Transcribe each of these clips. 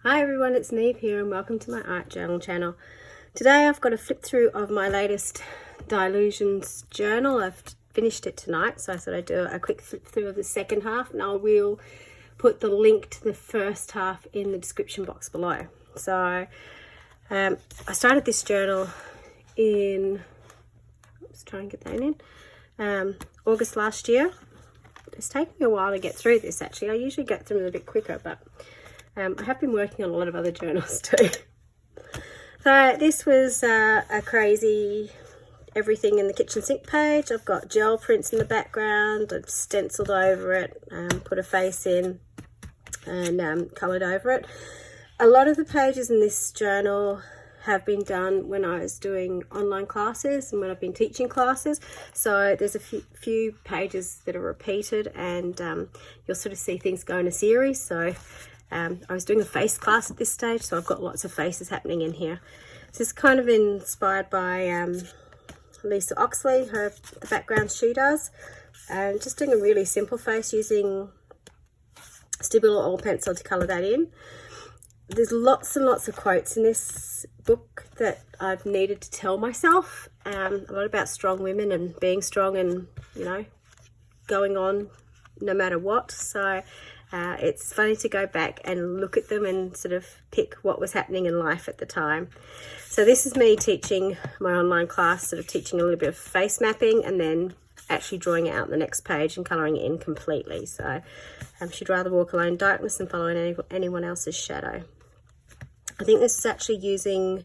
Hi everyone, it's Niamh here and welcome to my art journal channel. Today I've got a flip through of my latest Dylusions journal. I've finished it tonight, so I thought I'd do a quick flip through of the second half, and I will put the link to the first half in the description box below. So I started this journal in, let's try and get that in, August last year. It's taken me a while to get through this actually. I usually get through them a bit quicker, but I have been working on a lot of other journals too. So this was a crazy everything in the kitchen sink page. I've got gel prints in the background. I've stenciled over it, put a face in and coloured over it. A lot of the pages in this journal have been done when I was doing online classes and when I've been teaching classes. So there's a few pages that are repeated, and you'll sort of see things go in a series. So I was doing a face class at this stage, so I've got lots of faces happening in here. So it's kind of inspired by Lisa Oxley, the background she does. Just doing a really simple face using Stibble or oil pencil to colour that in. There's lots and lots of quotes in this book that I've needed to tell myself. A lot about strong women and being strong and, you know, going on no matter what. So it's funny to go back and look at them and sort of pick what was happening in life at the time. So this is me teaching my online class, sort of teaching a little bit of face mapping and then actually drawing it out on the next page and colouring it in completely. So she'd rather walk alone in darkness than following anyone else's shadow. I think this is actually using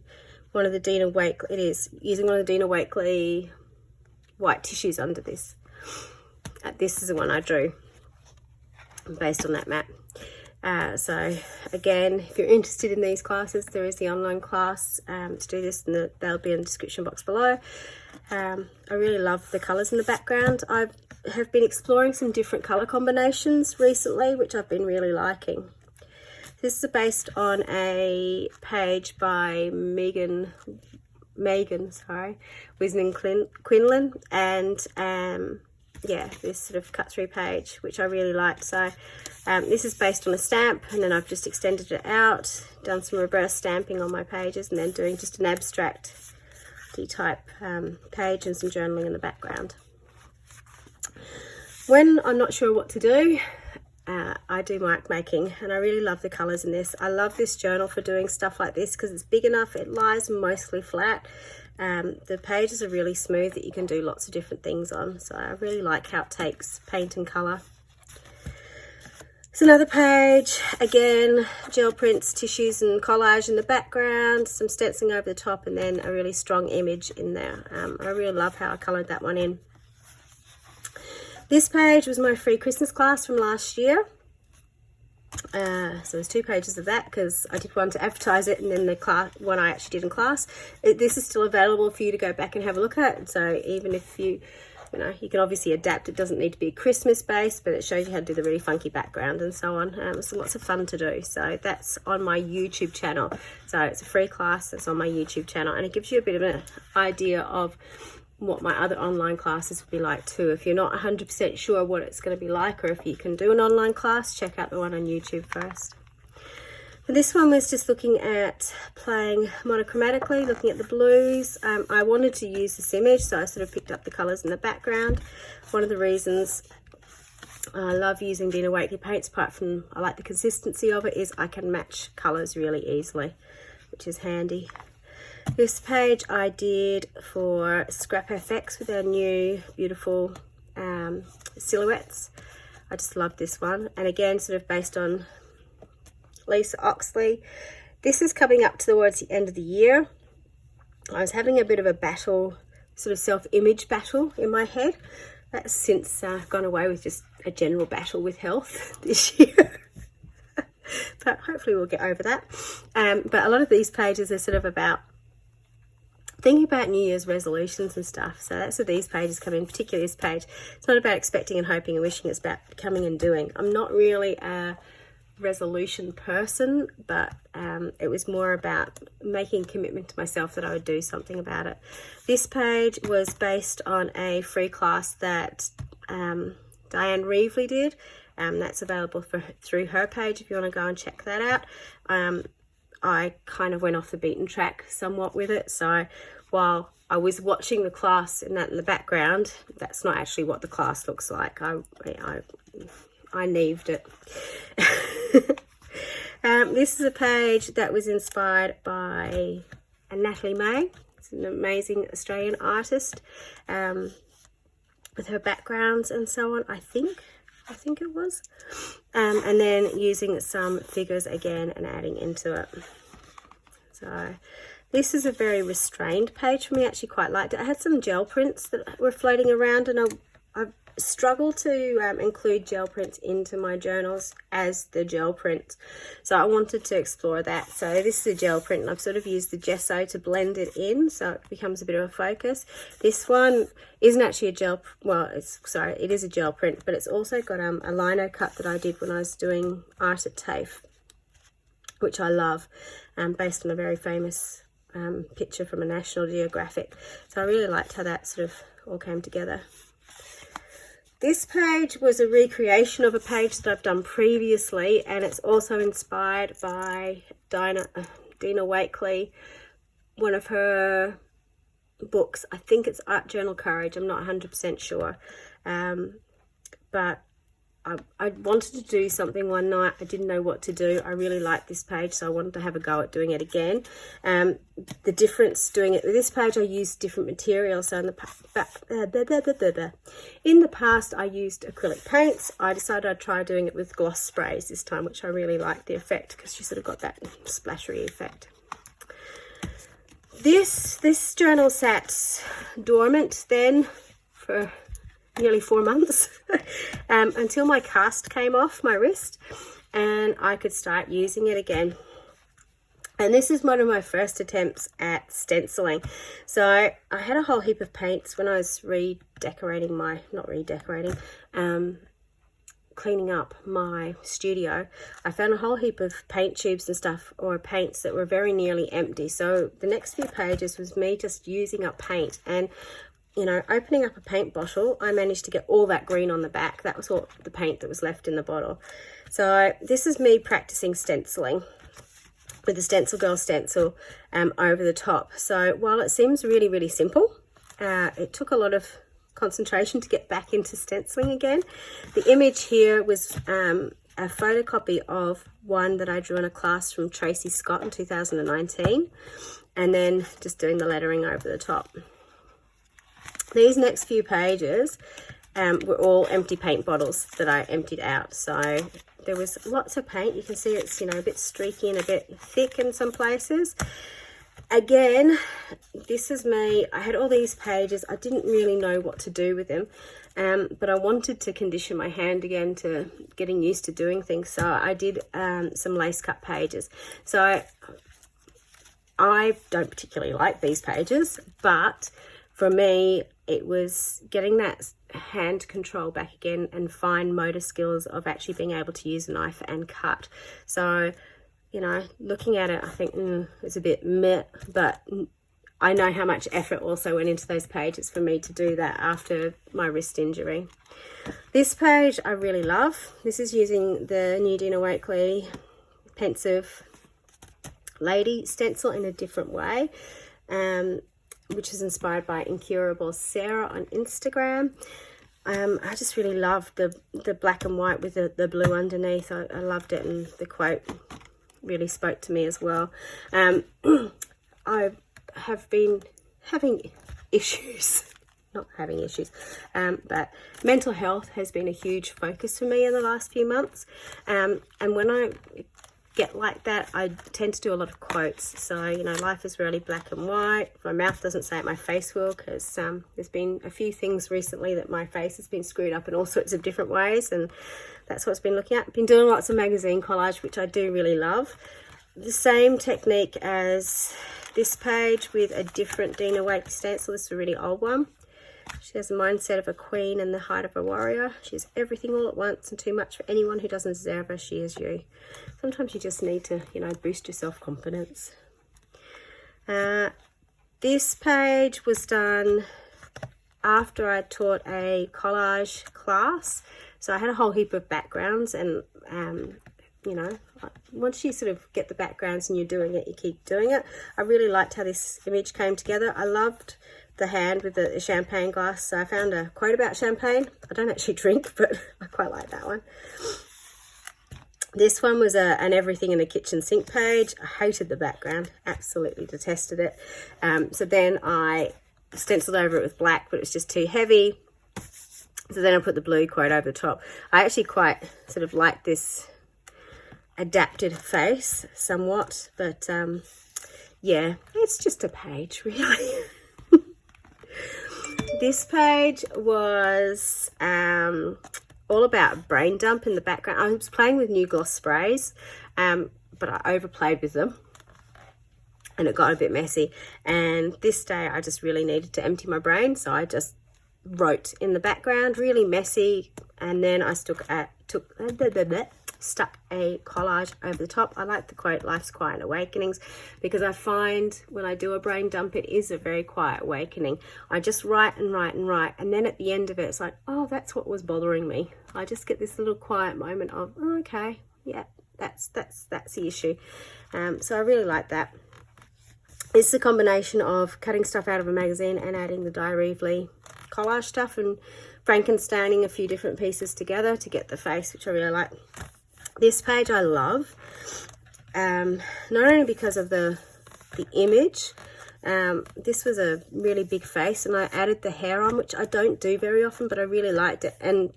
one of the Dina Wakley, it is using one of the Dina Wakley white tissues under this. This is the one I drew based on that map. So again, if you're interested in these classes, there is the online class to do this, and they'll be in the description box below. I really love the colours in the background. I have been exploring some different colour combinations recently, which I've been really liking. This is based on a page by Megan Quinlan, and yeah, this sort of cut through page, which I really liked. So this is based on a stamp, and then I've just extended it out, done some reverse stamping on my pages, and then doing just an abstract type page and some journaling in the background. When I'm not sure what to do, I do mark making, and I really love the colours in this. I love this journal for doing stuff like this because it's big enough, it lies mostly flat. The pages are really smooth that you can do lots of different things on, so I really like how it takes paint and colour. It's another page, again, gel prints, tissues and collage in the background, some stenciling over the top, and then a really strong image in there. I really love how I coloured that one in. This page was my free Christmas class from last year. So there's two pages of that because I did one to advertise it, and then the one I actually did in class. This is still available for you to go back and have a look at. So even if you can obviously adapt. It doesn't need to be Christmas based, but it shows you how to do the really funky background and so on. So lots of fun to do. So that's on my YouTube channel. So it's a free class that's on my YouTube channel, and it gives you a bit of an idea of what my other online classes would be like too. If you're not 100% sure what it's going to be like, or if you can do an online class, check out the one on YouTube first. And this one was just looking at playing monochromatically, looking at the blues. I wanted to use this image, so I sort of picked up the colours in the background. One of the reasons I love using Dina Wakley paints, apart from I like the consistency of it, is I can match colours really easily, which is handy. This page I did for Scrap FX with our new beautiful silhouettes. I just love this one, and again sort of based on Lisa Oxley. This is coming up towards the end of the year. I was having a bit of a battle, sort of self-image battle in my head. That's since gone away with just a general battle with health this year. But hopefully we'll get over that. But a lot of these pages are sort of about thinking about New Year's resolutions and stuff. So that's where these pages come in, particularly this page. It's not about expecting and hoping and wishing, it's about coming and doing. I'm not really a resolution person, but it was more about making a commitment to myself that I would do something about it. This page was based on a free class that Diane Reevely did, That's available through her page if you want to go and check that out. I kind of went off the beaten track somewhat with it, so while I was watching the class in the background, that's not actually what the class looks like. I Niamhed it. This is a page that was inspired by Natalie May. It's an amazing Australian artist, with her backgrounds and so on, I think it was. And then using some figures again and adding into it. So this is a very restrained page for me. I actually quite liked it. I had some gel prints that were floating around, and I struggle to include gel prints into my journals as the gel print, so I wanted to explore that. So this is a gel print, and I've sort of used the gesso to blend it in so it becomes a bit of a focus. This one isn't actually a gel, well, it is a gel print, but it's also got a lino cut that I did when I was doing art at TAFE, which I love, based on a very famous picture from a National Geographic. So I really liked how that sort of all came together. This page was a recreation of a page that I've done previously, and it's also inspired by Dina Wakley, one of her books. I think it's Art Journal Courage. I'm not 100% sure. But I wanted to do something one night. I didn't know what to do. I really liked this page, so I wanted to have a go at doing it again. The difference doing it with this page, I used different materials. So in the past, I used acrylic paints. I decided I'd try doing it with gloss sprays this time, which I really liked the effect because you sort of got that splashery effect. This journal sat dormant then for nearly 4 months until my cast came off my wrist and I could start using it again. And this is one of my first attempts at stenciling. So I had a whole heap of paints when I was cleaning up my studio. I found a whole heap of paint tubes and stuff, or paints that were very nearly empty. So the next few pages was me just using up paint, and you know, opening up a paint bottle, I managed to get all that green on the back. That was all the paint that was left in the bottle. So this is me practicing stenciling with the Stencil Girl stencil over the top. So while it seems really, really simple, it took a lot of concentration to get back into stenciling again. The image here was a photocopy of one that I drew in a class from Tracy Scott in 2019, and then just doing the lettering over the top. These next few pages were all empty paint bottles that I emptied out. So there was lots of paint. You can see it's, you know, a bit streaky and a bit thick in some places. Again, this is me. I had all these pages. I didn't really know what to do with them, but I wanted to condition my hand again to getting used to doing things. So I did some lace cut pages. So I don't particularly like these pages, but for me, it was getting that hand control back again and fine motor skills of actually being able to use a knife and cut. So, you know, looking at it, I think it's a bit meh, but I know how much effort also went into those pages for me to do that after my wrist injury. This page I really love. This is using the new Dina Wakley Pensive Lady stencil in a different way, which is inspired by Incurable Sarah on Instagram. I just really love the black and white with the blue underneath. I loved it, and the quote really spoke to me as well. I have been having issues, not having issues, but mental health has been a huge focus for me in the last few months. And when I get like that, I tend to do a lot of quotes. So, you know, life is really black and white. My mouth doesn't say it, my face will, because there's been a few things recently that my face has been screwed up in all sorts of different ways, and that's what's been looking at. Been doing lots of magazine collage, which I do really love. The same technique as this page with a different Dina Wakley stencil. This is a really old one. She has the mindset of a queen and the height of a warrior. She's everything all at once and too much for anyone who doesn't deserve her. She is you. Sometimes you just need to, you know, boost your self-confidence. This page was done after I taught a collage class So I had a whole heap of backgrounds, and you know, once you sort of get the backgrounds and you're doing it, you keep doing it. I really liked how this image came together. I loved the hand with the champagne glass. So I found a quote about champagne. I don't actually drink, but I quite like that one. This one was an everything in the kitchen sink page. I hated the background, absolutely detested it. So then I stenciled over it with black, but it was just too heavy. So then I put the blue quote over the top. I actually quite sort of like this adapted face somewhat, but yeah, it's just a page really. This page was all about brain dump in the background. I was playing with new gloss sprays, but I overplayed with them and it got a bit messy, and this day I just really needed to empty my brain, so I just wrote in the background, really messy, and then I stuck a collage over the top. I like the quote, "Life's quiet awakenings," because I find when I do a brain dump, it is a very quiet awakening. I just write and write and write, and then at the end of it, it's like, oh, that's what was bothering me. I just get this little quiet moment of, oh, okay, yeah, that's the issue. So I really like that. It's a combination of cutting stuff out of a magazine and adding the dylusions collage stuff and Frankensteining a few different pieces together to get the face, which I really like. This page I love, not only because of the image. This was a really big face, and I added the hair on, which I don't do very often, but I really liked it. And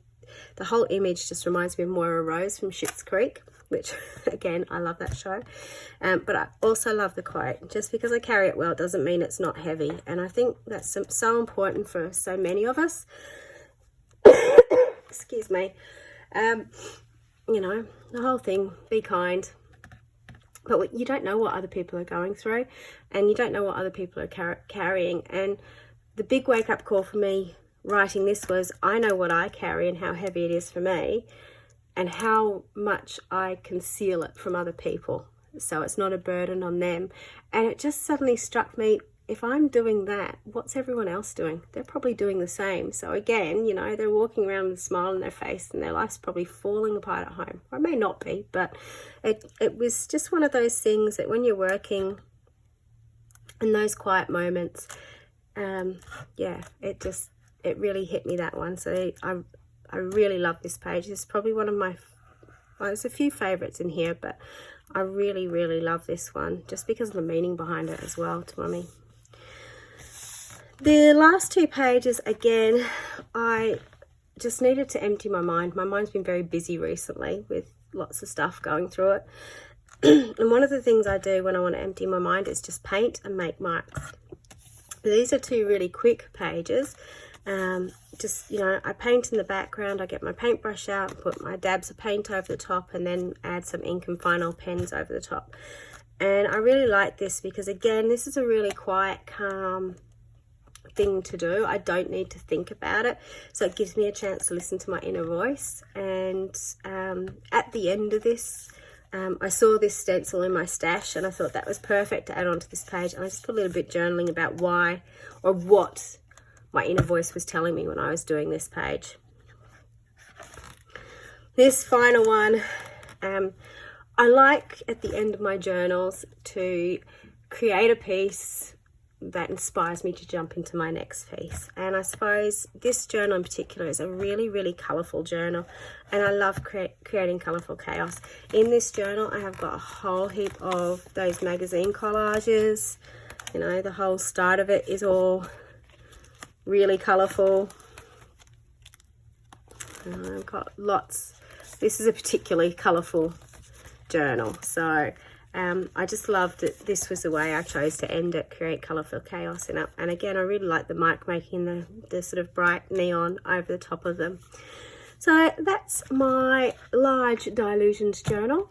the whole image just reminds me of Moira Rose from Schitt's Creek, which again, I love that show. But I also love the quote. Just because I carry it well doesn't mean it's not heavy, and I think that's so important for so many of us. Excuse me. You know, the whole thing, be kind, but you don't know what other people are going through, and you don't know what other people are carrying. And the big wake-up call for me writing this was, I know what I carry and how heavy it is for me, and how much I conceal it from other people, so it's not a burden on them. And it just suddenly struck me, if I'm doing that, what's everyone else doing? They're probably doing the same. So again, you know, they're walking around with a smile on their face, and their life's probably falling apart at home. Or it may not be, but it was just one of those things that when you're working in those quiet moments, yeah, it really hit me, that one. So I really love this page. It's probably one of my, well, there's a few favorites in here, but I really, really love this one just because of the meaning behind it as well to Mummy. The last two pages, again, I just needed to empty my mind. My mind's been very busy recently with lots of stuff going through it. And one of the things I do when I want to empty my mind is just paint and make marks. These are two really quick pages. Just, you know, I paint in the background, I get my paintbrush out, put my dabs of paint over the top, and then add some ink and final pens over the top. And I really like this because, again, this is a really quiet, calm thing to do. I don't need to think about it, so it gives me a chance to listen to my inner voice. And at the end of this, I saw this stencil in my stash, and I thought that was perfect to add onto this page. And I just put a little bit journaling about why or what my inner voice was telling me when I was doing this page. This final one, I like at the end of my journals to create a piece that inspires me to jump into my next piece. And I suppose this journal in particular is a really, really colourful journal, and I love creating colourful chaos. In this journal, I have got a whole heap of those magazine collages. You know, the whole start of it is all really colourful. I've got lots. This is a particularly colourful journal, so I just loved that this was the way I chose to end it, create colourful chaos in it. And again, I really like the mic making the sort of bright neon over the top of them. So that's my large dylusions journal.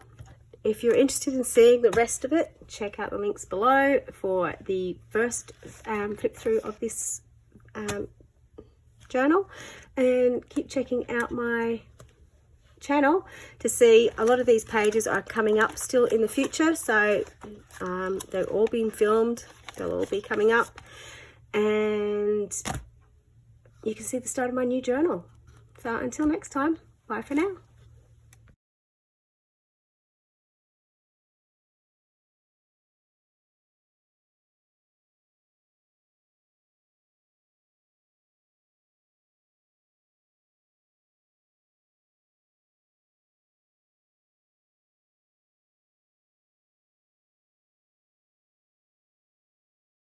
If you're interested in seeing the rest of it, check out the links below for the first flip through of this journal, and keep checking out my channel to see a lot of these pages are coming up still in the future. So they're all being filmed, they'll all be coming up, and you can see the start of my new journal. So until next time, bye. Bye for now.